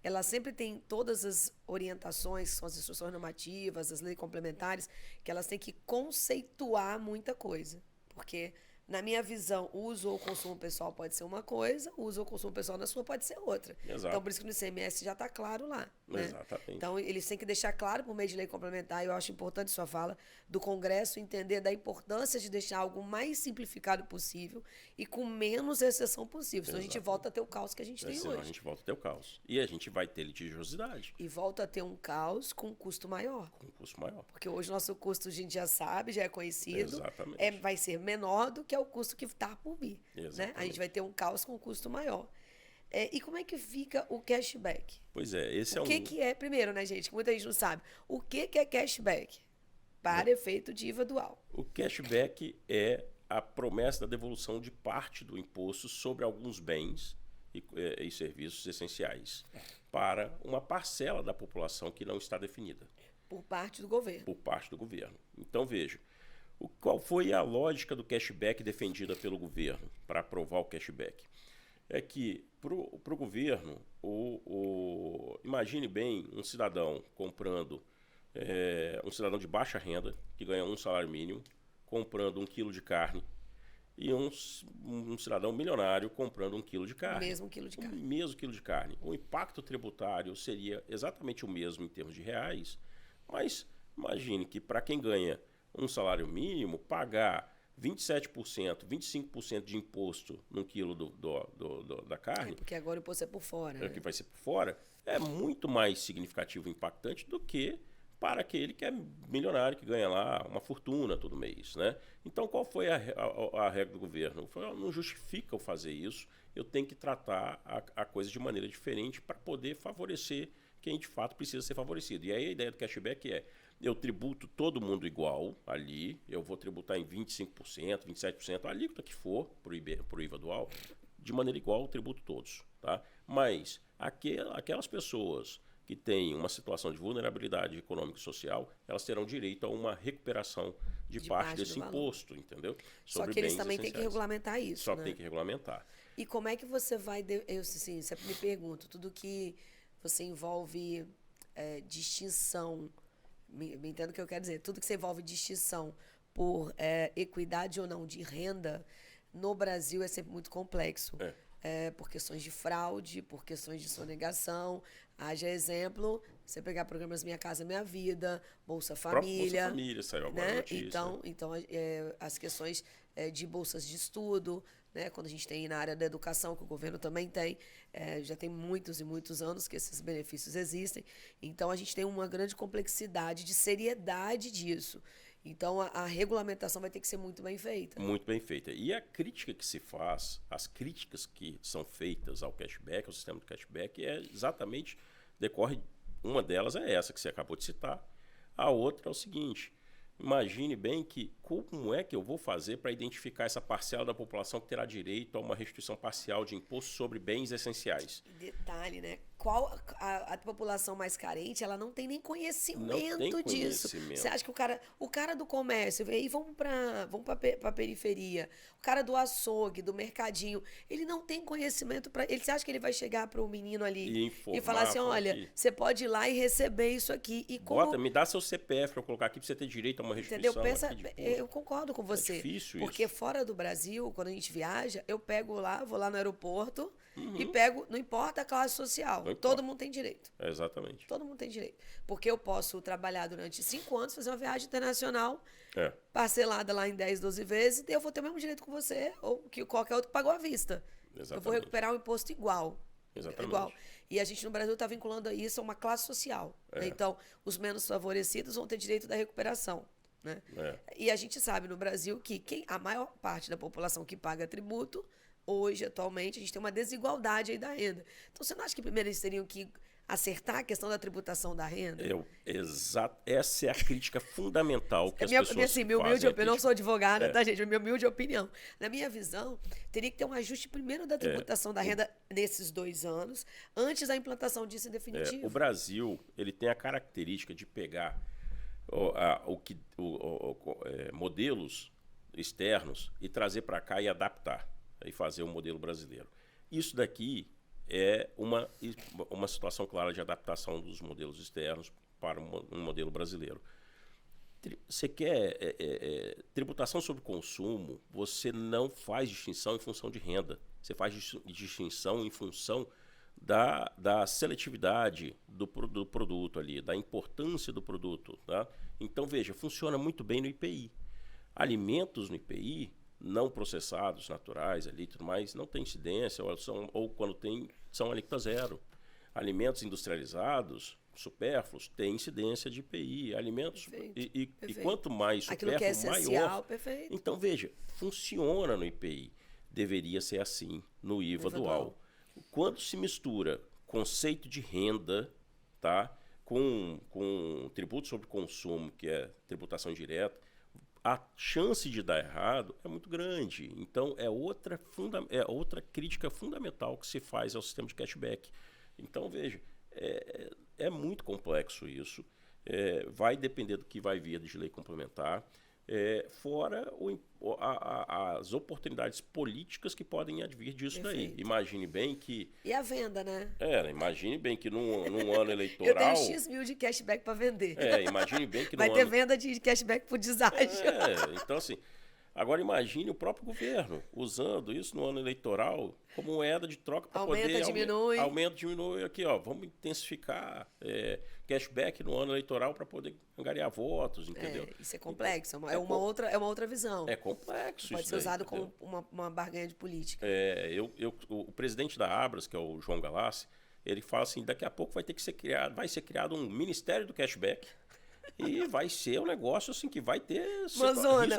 ela sempre tem todas as orientações, que são as instruções normativas, as leis complementares, que elas têm que conceituar muita coisa. Porque, na minha visão, uso ou consumo pessoal pode ser uma coisa, uso ou consumo pessoal na sua pode ser outra. Exato. Então, por isso que no ICMS já está claro lá. Né? Exatamente. Então, eles têm que deixar claro por meio de lei complementar, e eu acho importante sua fala, do Congresso entender da importância de deixar algo mais simplificado possível e com menos exceção possível. Senão a gente volta a ter o caos que a gente tem Senão a hoje. gente volta a ter o caos. E a gente vai ter litigiosidade. E volta a ter um caos com custo maior. Com custo maior. Porque hoje o nosso custo a gente já sabe, já é conhecido. Exatamente. Vai ser menor do que é o custo que está por vir. Né? Exatamente. A gente vai ter um caos com custo maior. E como é que fica o cashback? Pois é, esse O que é, primeiro, né, gente, que muita gente não sabe, o que é cashback? Para efeito de IVA dual. O cashback é a promessa da devolução de parte do imposto sobre alguns bens e serviços essenciais para uma parcela da população que não está definida. Por parte do governo. Por parte do governo. Então, veja, qual foi a lógica do cashback defendida pelo governo para aprovar o cashback? É que, para o governo, imagine bem um cidadão comprando, um cidadão de baixa renda, que ganha um salário mínimo, comprando 1 quilo de carne, e um cidadão milionário comprando 1 quilo de carne. O mesmo quilo de carne. O mesmo quilo de carne. O impacto tributário seria exatamente o mesmo em termos de reais, mas imagine que para quem ganha um salário mínimo, pagar 27%, 25% de imposto no quilo da carne... porque agora o imposto é por fora. Né? Que vai ser por fora, é muito mais significativo e impactante do que para aquele que é milionário, que ganha lá uma fortuna todo mês. Né? Então, qual foi a regra do governo? Não justifica eu fazer isso, eu tenho que tratar a coisa de maneira diferente para poder favorecer quem de fato precisa ser favorecido. E aí a ideia do cashback é: eu tributo todo mundo igual ali, eu vou tributar em 25%, 27%, a alíquota que for para o IVA dual, de maneira igual eu tributo todos. Tá? Mas aquelas pessoas que têm uma situação de vulnerabilidade econômica e social, elas terão direito a uma recuperação de parte desse imposto, entendeu? Só que eles também têm que regulamentar isso, Só né? tem que regulamentar. E como é que você vai... Eu, assim, sempre me pergunto, tudo que você envolve distinção, me entendo o que eu quero dizer, tudo que você envolve distinção por equidade ou não de renda, no Brasil é sempre muito complexo. Por questões de fraude, por questões de sonegação. Haja exemplo, você pegar programas Minha Casa Minha Vida, Bolsa Família. Bolsa Família, saiu agora né? notícia. Então as questões de bolsas de estudo, né? Quando a gente tem na área da educação, que o governo também tem, já tem muitos e muitos anos que esses benefícios existem. Então a gente tem uma grande complexidade de seriedade disso. Então, a regulamentação vai ter que ser muito bem feita. Muito bem feita. E a crítica que se faz, as críticas que são feitas ao cashback, ao sistema do cashback, decorre, uma delas é essa que você acabou de citar. A outra é o seguinte, imagine bem que como é que eu vou fazer para identificar essa parcela da população que terá direito a uma restituição parcial de imposto sobre bens essenciais. Detalhe, né? A população mais carente, ela não tem nem conhecimento disso. Você acha que o cara do comércio, aí vamos para periferia, o cara do açougue, do mercadinho, ele não tem conhecimento você acha que ele vai chegar para o menino ali e falar assim, olha, você pode ir lá e receber isso aqui. Me dá seu CPF para eu colocar aqui para você ter direito a uma restituição. Entendeu? Eu concordo com você. É difícil porque isso. Fora do Brasil, quando a gente viaja, eu vou lá no aeroporto e pego, não importa a classe social, todo mundo tem direito. Exatamente. Todo mundo tem direito. Porque eu posso trabalhar durante 5 anos, fazer uma viagem internacional, parcelada lá em 10, 12 vezes, e eu vou ter o mesmo direito que você, ou que qualquer outro que pagou à vista. Exatamente. Eu vou recuperar um imposto igual. Exatamente. Igual. E a gente no Brasil está vinculando isso a uma classe social. Né? Então, os menos favorecidos vão ter direito da recuperação. Né? E a gente sabe no Brasil que a maior parte da população que paga tributo, hoje, atualmente, a gente tem uma desigualdade aí da renda. Então, você não acha que primeiro eles teriam que acertar a questão da tributação da renda? Exato. Essa é a crítica fundamental que as pessoas fazem. Minha humilde opinião, eu não sou advogada, tá, gente? Minha humilde opinião. Na minha visão, teria que ter um ajuste primeiro da tributação da renda nesses 2 anos, antes da implantação disso em definitivo. O Brasil, ele tem a característica de pegar modelos externos e trazer para cá e adaptar, e fazer o modelo brasileiro. Isso daqui é uma situação clara de adaptação dos modelos externos para um modelo brasileiro. Você quer tributação sobre consumo, você não faz distinção em função de renda, você faz distinção em função da seletividade do produto ali, da importância do produto. Tá? Então, veja, funciona muito bem no IPI. Alimentos no IPI, não processados, naturais, ali, tudo mais, não tem incidência, ou quando tem, são alíquota zero. Alimentos industrializados, supérfluos, tem incidência de IPI. Alimentos, e quanto mais supérfluo, que é essencial, maior. Perfeito. Então, veja, funciona no IPI. Deveria ser assim no IVA dual. Quando se mistura conceito de renda, tá, com tributo sobre consumo, que é tributação direta, a chance de dar errado é muito grande. Então, é outra crítica fundamental que se faz ao sistema de cashback. Então, veja, é muito complexo isso. Vai depender do que vai vir de lei complementar. Fora as oportunidades políticas que podem advir disso. Perfeito. Daí. Imagine bem que... E a venda, né? Imagine bem que num ano eleitoral... Eu tenho X mil de cashback para vender. Imagine bem que vai ter venda de cashback por deságio. Então, assim... Agora imagine o próprio governo usando isso no ano eleitoral como moeda de troca para poder... Aumenta, diminui. Aqui, vamos intensificar cashback no ano eleitoral para poder angariar votos, entendeu? Isso é complexo, é uma outra visão. É complexo. Pode ser usado como uma barganha de política. O presidente da Abras, que é o João Galassi, ele fala assim, daqui a pouco vai ser criado um Ministério do Cashback. E vai ser um negócio assim que vai ter risco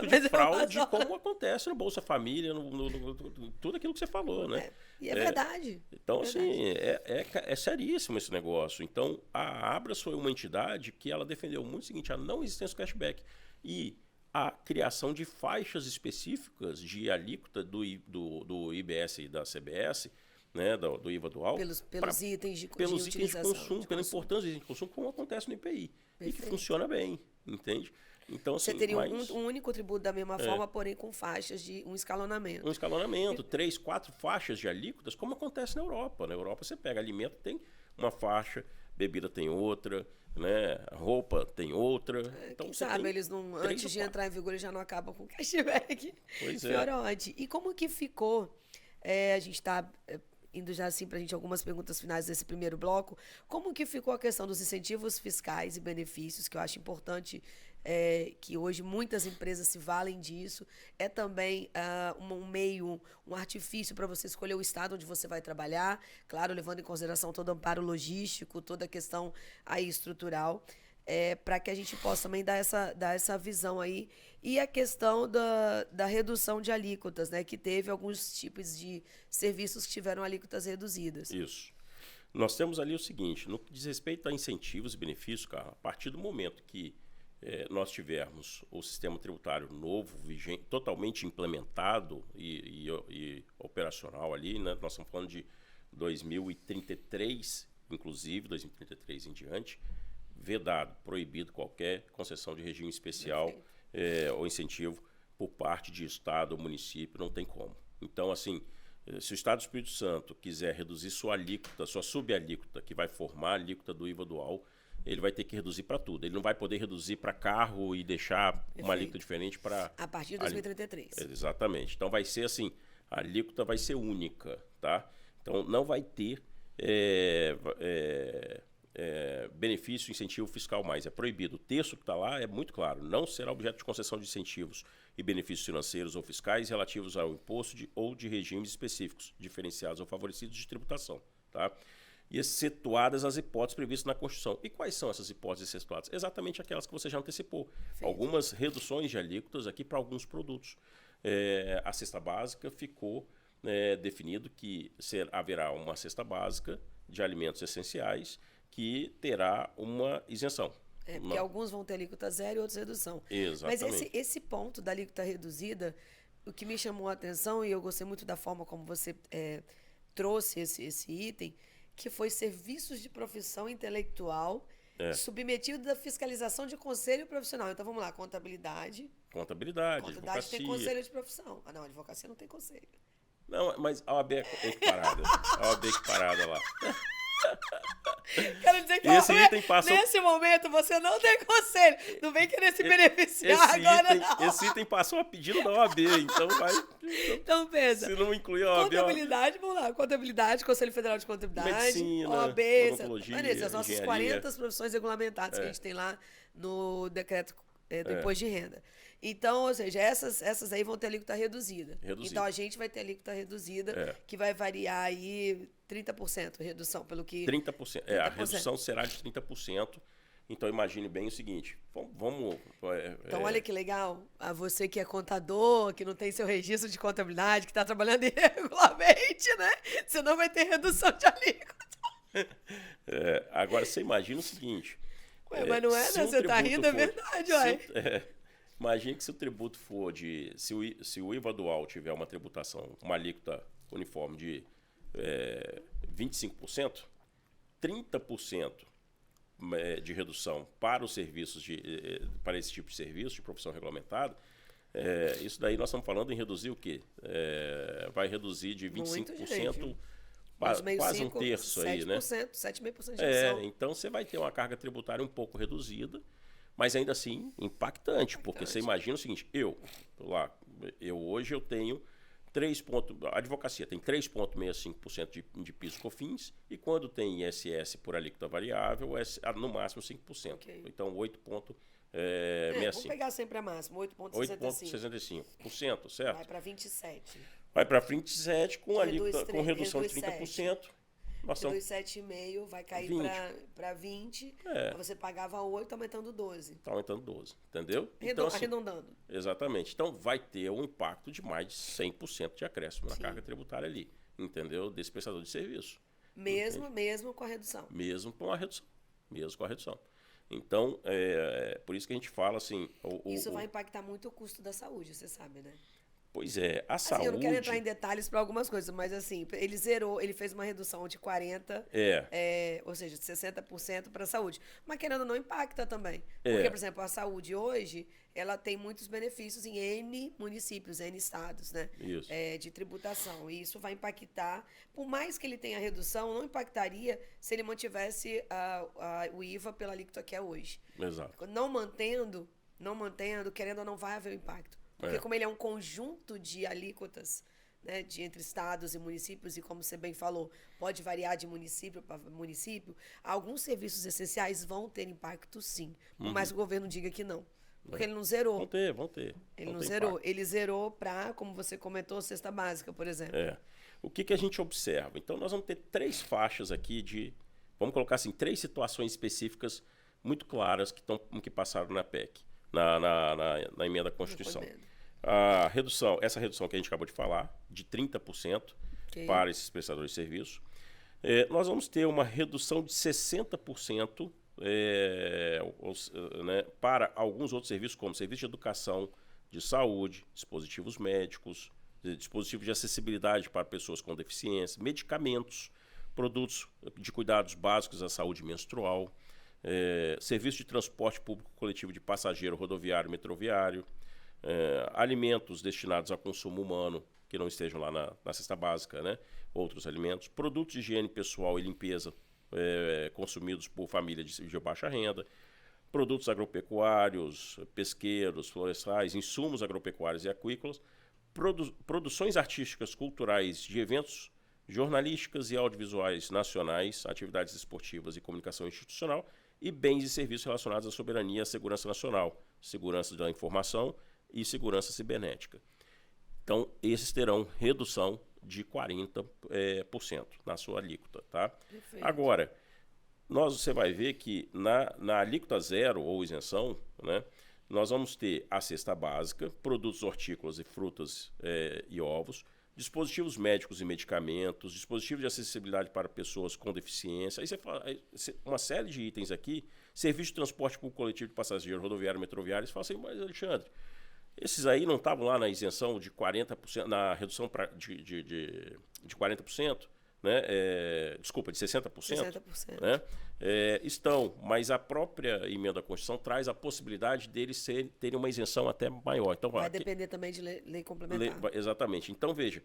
de fraude, como acontece no Bolsa Família, no tudo aquilo que você falou, né? E é verdade. Então, assim, é seríssimo esse negócio. Então, a Abras foi uma entidade que ela defendeu muito o seguinte, a não existência do cashback e a criação de faixas específicas de alíquota do IBS e da CBS, né, do IVA dual. Pelos itens de pelos itens de consumo, pela consumo. importância dos itens de consumo, como acontece no IPI. Perfeito. E que funciona bem, entende? Então, assim, Você teria um único tributo da mesma forma, porém com faixas de um escalonamento. Um escalonamento, 3, 4 faixas de alíquotas, como acontece na Europa. Na Europa você pega alimento, tem uma faixa, bebida tem outra, né? Roupa tem outra. Então, Quem você sabe tem eles não, 3 antes ou de 4. entrar em vigor, eles já não acabam com o cashback. Pois é. Fiorode. E como que ficou? A gente está indo já assim para a gente algumas perguntas finais desse primeiro bloco. Como que ficou a questão dos incentivos fiscais e benefícios, que eu acho importante que hoje muitas empresas se valem disso. É também um meio, um artifício para você escolher o estado onde você vai trabalhar, claro, levando em consideração todo o amparo logístico, toda a questão aí estrutural, para que a gente possa também dar essa visão aí. E a questão da redução de alíquotas, né, que teve alguns tipos de serviços que tiveram alíquotas reduzidas. Isso. Nós temos ali o seguinte, no que diz respeito a incentivos e benefícios, cara, a partir do momento que nós tivermos o sistema tributário novo, vigente, totalmente implementado e operacional ali, né? Nós estamos falando de 2033, inclusive, 2033 em diante, vedado, proibido qualquer concessão de regime especial ou incentivo por parte de Estado ou município, não tem como. Então, assim, se o Estado do Espírito Santo quiser reduzir sua alíquota, sua subalíquota, que vai formar a alíquota do IVA dual, ele vai ter que reduzir para tudo. Ele não vai poder reduzir para carro e deixar uma alíquota diferente para... A partir de 2033. Exatamente. Então vai ser assim, a alíquota vai ser única, tá? Então não vai ter benefício, incentivo fiscal mais. É proibido. O texto que está lá é muito claro. Não será objeto de concessão de incentivos e benefícios financeiros ou fiscais relativos ao imposto ou de regimes específicos, diferenciados ou favorecidos de tributação, tá? E excetuadas as hipóteses previstas na Constituição. E quais são essas hipóteses excetuadas? Exatamente aquelas que você já antecipou. Feito. Algumas reduções de alíquotas aqui para alguns produtos. A cesta básica ficou definido que haverá uma cesta básica de alimentos essenciais que terá uma isenção. Porque alguns vão ter alíquota zero e outros redução. Exatamente. Mas esse ponto da alíquota reduzida, o que me chamou a atenção, e eu gostei muito da forma como você trouxe esse item, que foi serviços de profissão intelectual submetido à fiscalização de conselho profissional. Então, vamos lá, contabilidade. Contabilidade, advocacia. Tem conselho de profissão. Não, advocacia não tem conselho. Não, mas a OAB é equiparada. A OAB é equiparada lá. Quero dizer que nesse momento você não tem conselho. Não vem querer se beneficiar agora, não. Esse item passou a pedido da OAB, então vai... Então pensa. Se não incluir a OAB... Contabilidade, vamos lá. Contabilidade, Conselho Federal de Contabilidade, Medicina, OAB, odontologia, as nossas 40 profissões regulamentadas que a gente tem lá no decreto do imposto de renda. Então, ou seja, essas aí vão ter alíquota reduzida. Então, a gente vai ter alíquota reduzida, que vai variar aí 30% redução, pelo que... 30%. A redução será de 30%. Então, imagine bem o seguinte. Então, olha que legal. Você que é contador, que não tem seu registro de contabilidade, que está trabalhando irregularmente, né? Você não vai ter redução de alíquota. Agora, você imagina o seguinte... mas não é, né? Você está rindo, é verdade, uai. Imagine que se o tributo for de... Se o IVA dual tiver uma tributação, uma alíquota uniforme de 25%, 30% de redução para os serviços, para esse tipo de serviço, de profissão regulamentada, isso daí nós estamos falando em reduzir o quê? Vai reduzir de 25%... Quase um terço aí, né? 7,5% de redução. Então você vai ter uma carga tributária um pouco reduzida, mas ainda assim impactante, porque você imagina o seguinte, hoje eu tenho a advocacia tem 3,65% de PIS/COFINS e quando tem ISS por alíquota variável, no máximo 5%. Okay. Então 8,65%. Vamos pegar sempre a máxima, 8,65%, certo? Vai para 27%. Vai para 27% com redução de 30%. Reduz 7,5%, vai cair para 20%. Você pagava 8%, aumentando 12%. Está aumentando 12%, entendeu? Arredondando. Exatamente. Então, vai ter um impacto de mais de 100% de acréscimo na carga tributária ali, entendeu? Desse prestador de serviço. Mesmo com a redução. Mesmo com a redução. Então, por isso que a gente fala assim... Isso vai impactar muito o custo da saúde, você sabe, né? Pois é, a Assim, eu não quero entrar saúde... em detalhes para algumas coisas, mas assim, ele zerou, ele fez uma redução de 40, ou seja, de 60% para a saúde. Mas querendo ou não, impacta também. Porque, por exemplo, a saúde hoje, ela tem muitos benefícios em N municípios, N estados, né? Isso. De tributação. E isso vai impactar, por mais que ele tenha redução, não impactaria se ele mantivesse o IVA pela alíquota que é hoje. Exato. Não mantendo, querendo ou não, vai haver um impacto. Porque como ele é um conjunto de alíquotas, né, entre estados e municípios, e como você bem falou, pode variar de município para município, alguns serviços essenciais vão ter impacto sim, por mais que o governo diga que não. Porque ele não zerou. Vão ter. Ele não zerou. Impacto. Ele zerou para, como você comentou, cesta básica, por exemplo. O que a gente observa? Então, nós vamos ter 3 faixas aqui vamos colocar assim, 3 situações específicas muito claras que passaram na PEC, na emenda à Constituição. Essa redução que a gente acabou de falar, de 30% para esses prestadores de serviço. Nós vamos ter uma redução de 60% né, para alguns outros serviços, como serviço de educação, de saúde, dispositivos médicos, dispositivos de acessibilidade para pessoas com deficiência, medicamentos, produtos de cuidados básicos à saúde menstrual, serviço de transporte público coletivo de passageiro rodoviário e metroviário, alimentos destinados a consumo humano que não estejam lá na cesta básica, né? Outros alimentos, produtos de higiene pessoal e limpeza consumidos por família de baixa renda, produtos agropecuários, pesqueiros, florestais, insumos agropecuários e aquícolas, produções artísticas, culturais, de eventos jornalísticas e audiovisuais nacionais, atividades esportivas e comunicação institucional e bens e serviços relacionados à soberania e à segurança nacional, segurança da informação e segurança cibernética. Então, esses terão redução de 40% na sua alíquota. Tá? Agora, você vai ver que na alíquota zero ou isenção, né, nós vamos ter a cesta básica, produtos hortícolas e frutas e ovos, dispositivos médicos e medicamentos, dispositivos de acessibilidade para pessoas com deficiência. Aí você fala, uma série de itens aqui, serviço de transporte público coletivo de passageiro, rodoviário, metroviário. Você fala assim, mas Alexandre, esses aí não estavam lá na isenção de 40%, na redução de 40%, né? Desculpa, de 60%. 60%. Né? Estão, mas a própria emenda à Constituição traz a possibilidade deles terem uma isenção até maior. Então, vai depender também de lei complementar. Exatamente. Então, veja,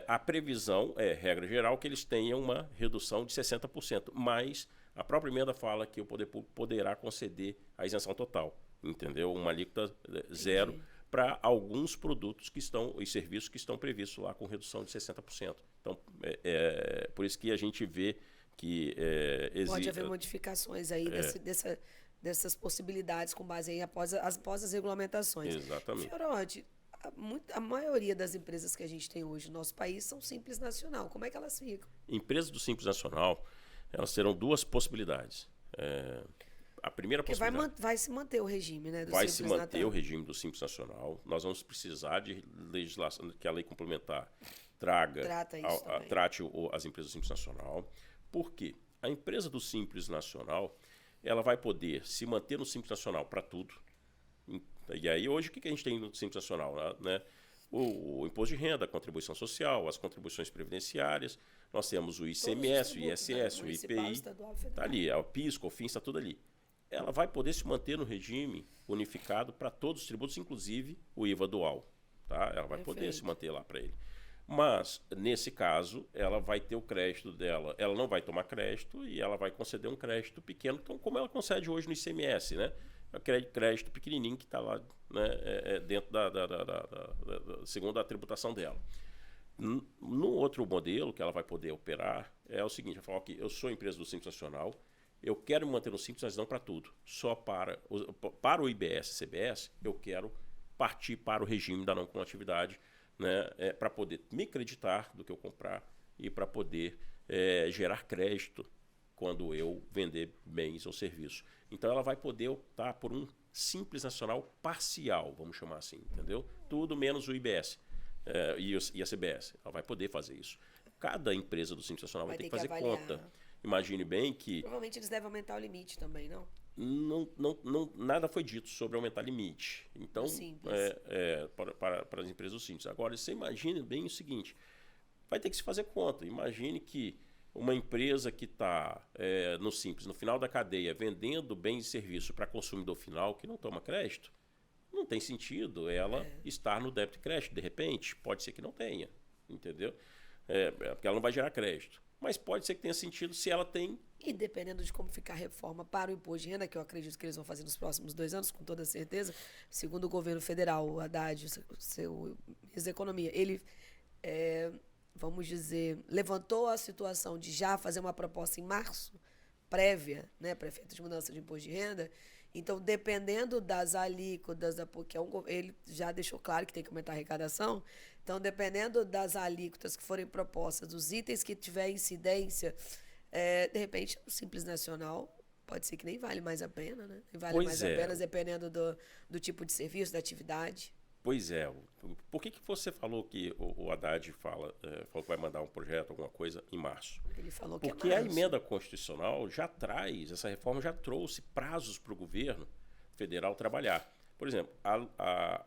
a previsão regra geral, que eles tenham uma redução de 60%, mas a própria emenda fala que o poder público poderá conceder a isenção total, entendeu? Uma alíquota zero para alguns produtos e serviços que estão previstos lá com redução de 60%. Então, por isso que a gente vê que pode haver modificações aí dessas possibilidades com base aí após as regulamentações. Exatamente. Fiorodi, a maioria das empresas que a gente tem hoje no nosso país são Simples Nacional. Como é que elas ficam? Empresas do Simples Nacional, elas terão 2 possibilidades. A primeira possibilidade... vai se manter o regime, né? Vai se manter o regime do Simples Nacional. Nós vamos precisar de legislação, que a lei complementar trate as empresas do Simples Nacional. Por quê? A empresa do Simples Nacional, ela vai poder se manter no Simples Nacional para tudo. E aí, hoje, o que a gente tem no Simples Nacional? Né? O imposto de renda, a contribuição social, as contribuições previdenciárias. Nós temos o ICMS, o ISS, o IPI. Está ali, o PIS, COFINS, está tudo ali. Ela vai poder se manter no regime unificado para todos os tributos, inclusive o IVA dual. Tá? Ela vai poder se manter lá para ele. Mas, nesse caso, ela vai ter o crédito dela. Ela não vai tomar crédito e ela vai conceder um crédito pequeno, então, como ela concede hoje no ICMS, né? Crédito pequenininho que está lá, né, dentro segundo a tributação dela. No outro modelo que ela vai poder operar, é o seguinte, ela fala, ok, eu sou empresa do Simples Nacional, eu quero me manter no Simples, mas não para tudo. Só para o IBS e CBS, eu quero partir para o regime da não cumulatividade, né, para poder me creditar do que eu comprar e para poder gerar crédito quando eu vender bens ou serviços. Então, ela vai poder optar por um Simples Nacional parcial, vamos chamar assim, entendeu? Tudo menos o IBS e a CBS. Ela vai poder fazer isso. Cada empresa do Simples Nacional vai ter que fazer conta. Imagine bem que... Provavelmente eles devem aumentar o limite também, não? Nada foi dito sobre aumentar limite. Então, para as empresas simples. Agora, você imagine bem o seguinte, vai ter que se fazer conta. Imagine que uma empresa que está no Simples, no final da cadeia, vendendo bens e serviços para consumidor final que não toma crédito, não tem sentido ela estar no débito e crédito. De repente, pode ser que não tenha, entendeu? Porque ela não vai gerar crédito. Mas pode ser que tenha sentido se ela tem... E dependendo de como ficar a reforma para o imposto de renda, que eu acredito que eles vão fazer nos próximos 2 anos, com toda certeza, segundo o governo federal, o Haddad, o ministro da Economia, ele, vamos dizer, levantou a situação de já fazer uma proposta em março, prévia, né, para efeito de mudança de imposto de renda. Então, dependendo das alíquotas, porque ele já deixou claro que tem que aumentar a arrecadação, então, dependendo das alíquotas que forem propostas, dos itens que tiver incidência, de repente, o Simples Nacional pode ser que nem vale mais a pena, né? Nem vale mais a pena, dependendo do tipo de serviço, da atividade. Pois é. Por que você falou que o Haddad falou que vai mandar um projeto, alguma coisa, em março? Ele falou que Porque a emenda constitucional já traz, essa reforma já trouxe prazos para o governo federal trabalhar. Por exemplo,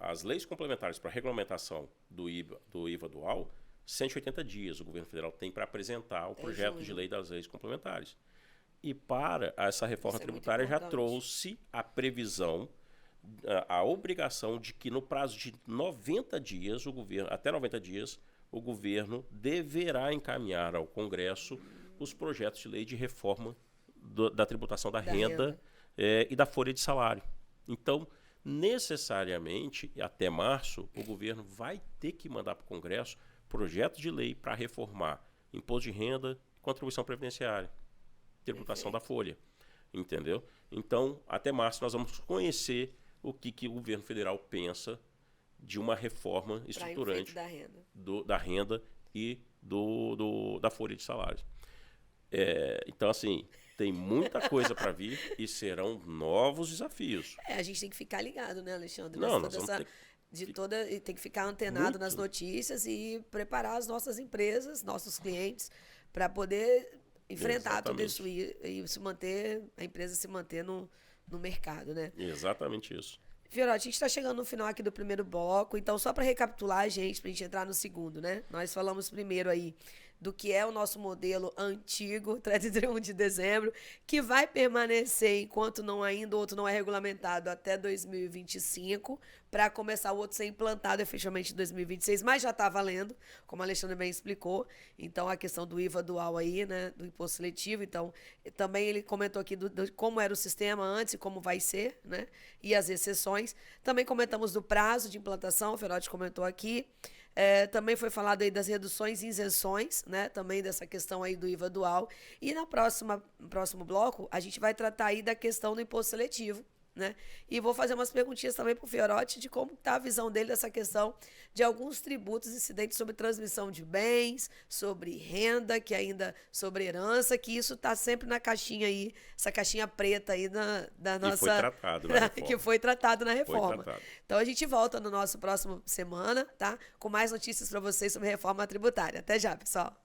as leis complementares para a regulamentação do IVA dual, 180 dias o governo federal tem para apresentar o projeto de lei das leis complementares. E para essa reforma tributária já trouxe a previsão, a obrigação de que no prazo de 90 dias, até 90 dias, o governo deverá encaminhar ao Congresso os projetos de lei de reforma da tributação da renda. E da folha de salário. Então, necessariamente, até março, o governo vai ter que mandar para o Congresso projeto de lei para reformar imposto de renda e contribuição previdenciária, tributação da folha, entendeu? Então, até março nós vamos conhecer o que o governo federal pensa de uma reforma estruturante da renda e da folha de salários. Então, assim, tem muita coisa para vir e serão novos desafios. A gente tem que ficar ligado, né, Alexandre? Tem que ficar antenado nas notícias e preparar as nossas empresas, nossos clientes, para poder enfrentar tudo isso e a empresa se manter no mercado, né? Exatamente isso. Fiorotti, a gente está chegando no final aqui do primeiro bloco, então só para recapitular, gente, para a gente entrar no segundo, né? Nós falamos primeiro aí do que é o nosso modelo antigo, 31 de dezembro, que vai permanecer enquanto outro não é regulamentado até 2025, para começar o outro ser implantado efetivamente em 2026, mas já está valendo, como a Alexandre bem explicou. Então, a questão do IVA dual aí, né, do imposto seletivo. Então, também ele comentou aqui de como era o sistema antes e como vai ser, né, e as exceções. Também comentamos do prazo de implantação, o Fiorotti comentou aqui. Também foi falado aí das reduções e isenções, né? Também dessa questão aí do IVA dual. E no próximo bloco, a gente vai tratar aí da questão do imposto seletivo, né? E vou fazer umas perguntinhas também para o Fiorotti de como está a visão dele dessa questão de alguns tributos incidentes sobre transmissão de bens, sobre renda, sobre herança, que isso está sempre na caixinha aí, essa caixinha preta aí da nossa... Que foi tratado na reforma. Que foi tratado na reforma. Então a gente volta no nosso próximo semana, tá? Com mais notícias para vocês sobre reforma tributária. Até já, pessoal!